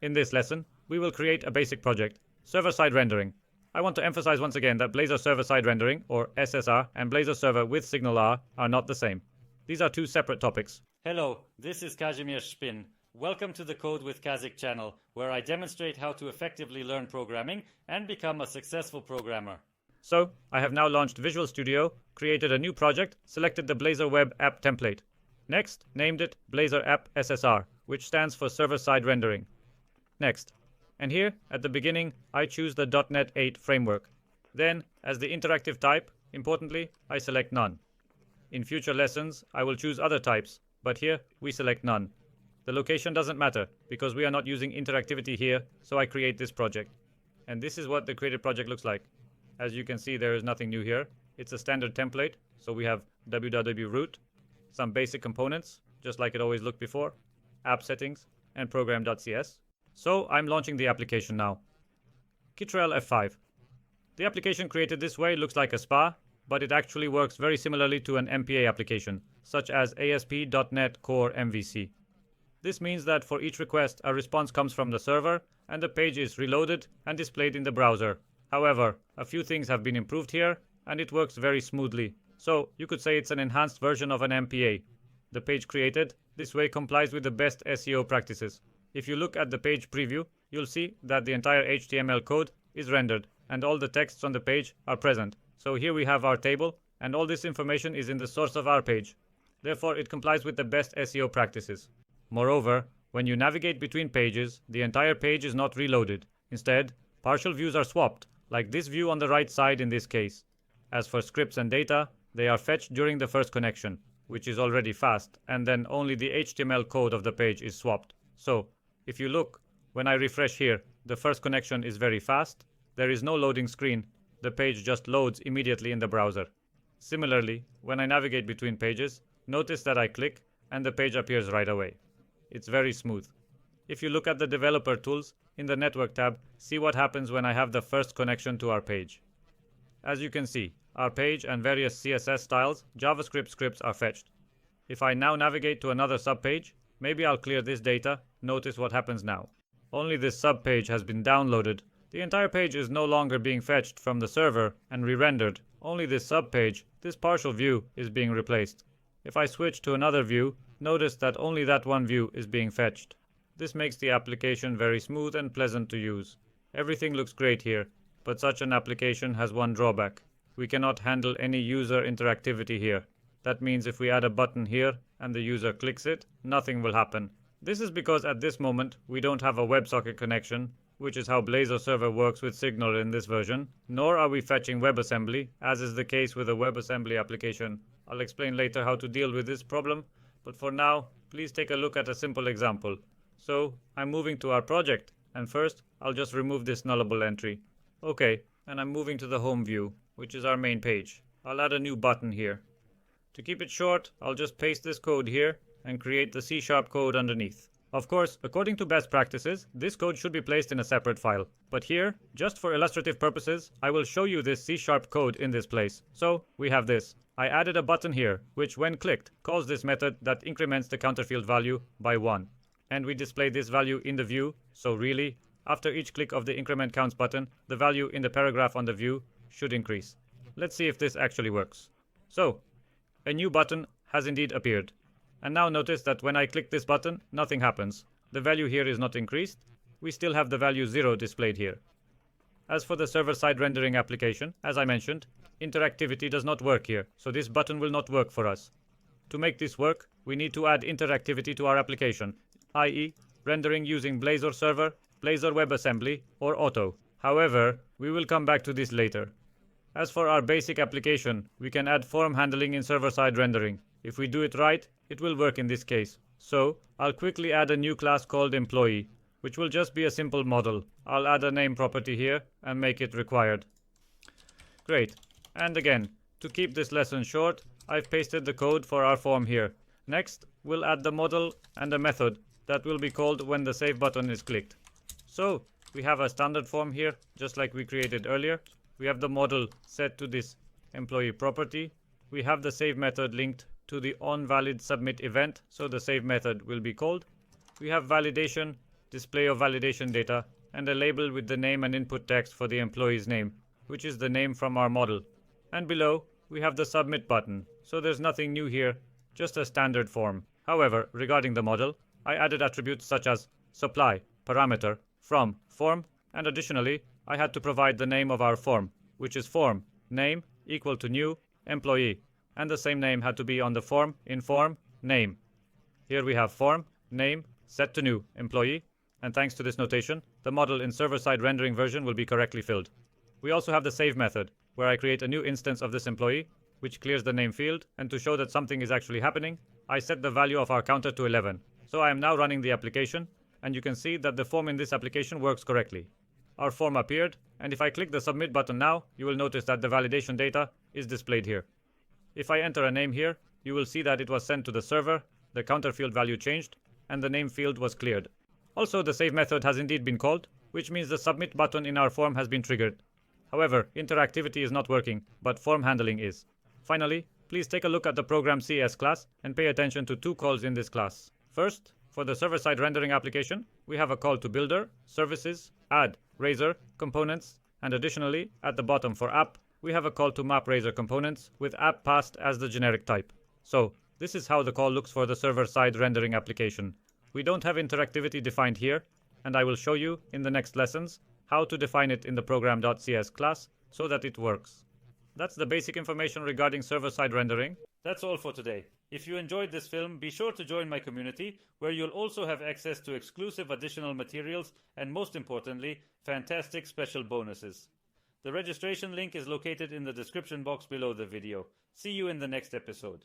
In this lesson, we will create a basic project, server-side rendering. I want to emphasize once again that Blazor server-side rendering, or SSR, and Blazor server with SignalR are not the same. These are two separate topics. Hello, this is Kazimierz Spin. Welcome to the Code with Kazik channel, where I demonstrate how to effectively learn programming and become a successful programmer. So, I have now launched Visual Studio, created a new project, selected the Blazor Web App template. Next, named it Blazor App SSR, which stands for server-side rendering. Next. And here, at the beginning, I choose the .NET 8 framework. Then, as the interactive type, importantly, I select none. In future lessons, I will choose other types, but here, we select none. The location doesn't matter, because we are not using interactivity here, so I create this project. And this is what the created project looks like. As you can see, there is nothing new here. It's a standard template, so we have www.root, some basic components, just like it always looked before, app settings, and program.cs. So I'm launching the application now. Ctrl F5. The application created this way looks like a SPA, but it actually works very similarly to an MPA application, such as ASP.NET Core MVC. This means that for each request, a response comes from the server, and the page is reloaded and displayed in the browser. However, a few things have been improved here, and it works very smoothly. So you could say it's an enhanced version of an MPA. The page created this way complies with the best SEO practices. If you look at the page preview, you'll see that the entire HTML code is rendered and all the texts on the page are present. So here we have our table, and all this information is in the source of our page. Therefore, it complies with the best SEO practices. Moreover, when you navigate between pages, the entire page is not reloaded. Instead, partial views are swapped, like this view on the right side in this case. As for scripts and data, they are fetched during the first connection, which is already fast, and then only the HTML code of the page is swapped. So, if you look, when I refresh here, the first connection is very fast. There is no loading screen. The page just loads immediately in the browser. Similarly, when I navigate between pages, notice that I click and the page appears right away. It's very smooth. If you look at the developer tools, in the network tab, see what happens when I have the first connection to our page. As you can see, our page and various CSS styles, JavaScript scripts are fetched. If I now navigate to another subpage, maybe I'll clear this data. Notice what happens now. Only this subpage has been downloaded. The entire page is no longer being fetched from the server and re-rendered. Only this subpage, this partial view, is being replaced. If I switch to another view, notice that only that one view is being fetched. This makes the application very smooth and pleasant to use. Everything looks great here, but such an application has one drawback. We cannot handle any user interactivity here. That means if we add a button here and the user clicks it, nothing will happen. This is because at this moment we don't have a WebSocket connection, which is how Blazor server works with Signal in this version, nor are we fetching WebAssembly, as is the case with a WebAssembly application. I'll explain later how to deal with this problem, but for now, please take a look at a simple example. So, I'm moving to our project, and first, I'll just remove this nullable entry. Okay, and I'm moving to the home view, which is our main page. I'll add a new button here. To keep it short, I'll just paste this code here and create the C# code underneath. Of course, according to best practices, this code should be placed in a separate file. But here, just for illustrative purposes, I will show you this C# code in this place. So, we have this. I added a button here, which when clicked, calls this method that increments the counter field value by 1. And we display this value in the view, so really, after each click of the increment counts button, the value in the paragraph on the view should increase. Let's see if this actually works. So, a new button has indeed appeared. And now notice that when I click this button, nothing happens. The value here is not increased. We still have the value 0 displayed here. As for the server-side rendering application, as I mentioned, interactivity does not work here, so this button will not work for us. To make this work, we need to add interactivity to our application, i.e., rendering using Blazor server, Blazor WebAssembly, or Auto. However, we will come back to this later. As for our basic application, we can add form handling in server-side rendering. If we do it right, it will work in this case. So, I'll quickly add a new class called employee, which will just be a simple model. I'll add a name property here and make it required. Great. And again, to keep this lesson short, I've pasted the code for our form here. Next, we'll add the model and a method that will be called when the save button is clicked. So, we have a standard form here, just like we created earlier. We have the model set to this employee property. We have the save method linked to the onValidSubmit event, so the save method will be called. We have validation display of validation data, and a label with the name and input text for the employee's name, which is the name from our model. And below, we have the submit button, so there's nothing new here, just a standard form. However, regarding the model, I added attributes such as supply, parameter, from, form, and additionally, I had to provide the name of our form, which is form, name, equal to new, employee, and the same name had to be on the form, in form, name. Here we have form, name, set to new, employee, and thanks to this notation, the model in server-side rendering version will be correctly filled. We also have the save method, where I create a new instance of this employee, which clears the name field, and to show that something is actually happening, I set the value of our counter to 11. So I am now running the application, and you can see that the form in this application works correctly. Our form appeared, and if I click the submit button now, you will notice that the validation data is displayed here. If I enter a name here, you will see that it was sent to the server, the counter field value changed, and the name field was cleared. Also, the save method has indeed been called, which means the submit button in our form has been triggered. However, interactivity is not working, but form handling is. Finally, please take a look at the program CS class and pay attention to two calls in this class. First, for the server-side rendering application, we have a call to builder, services, add, razor, components, and additionally, at the bottom for app, we have a call to map razor components with app passed as the generic type. So, this is how the call looks for the server-side rendering application. We don't have interactivity defined here, and I will show you in the next lessons how to define it in the program.cs class so that it works. That's the basic information regarding server-side rendering. That's all for today. If you enjoyed this film, be sure to join my community, where you'll also have access to exclusive additional materials and, most importantly, fantastic special bonuses. The registration link is located in the description box below the video. See you in the next episode.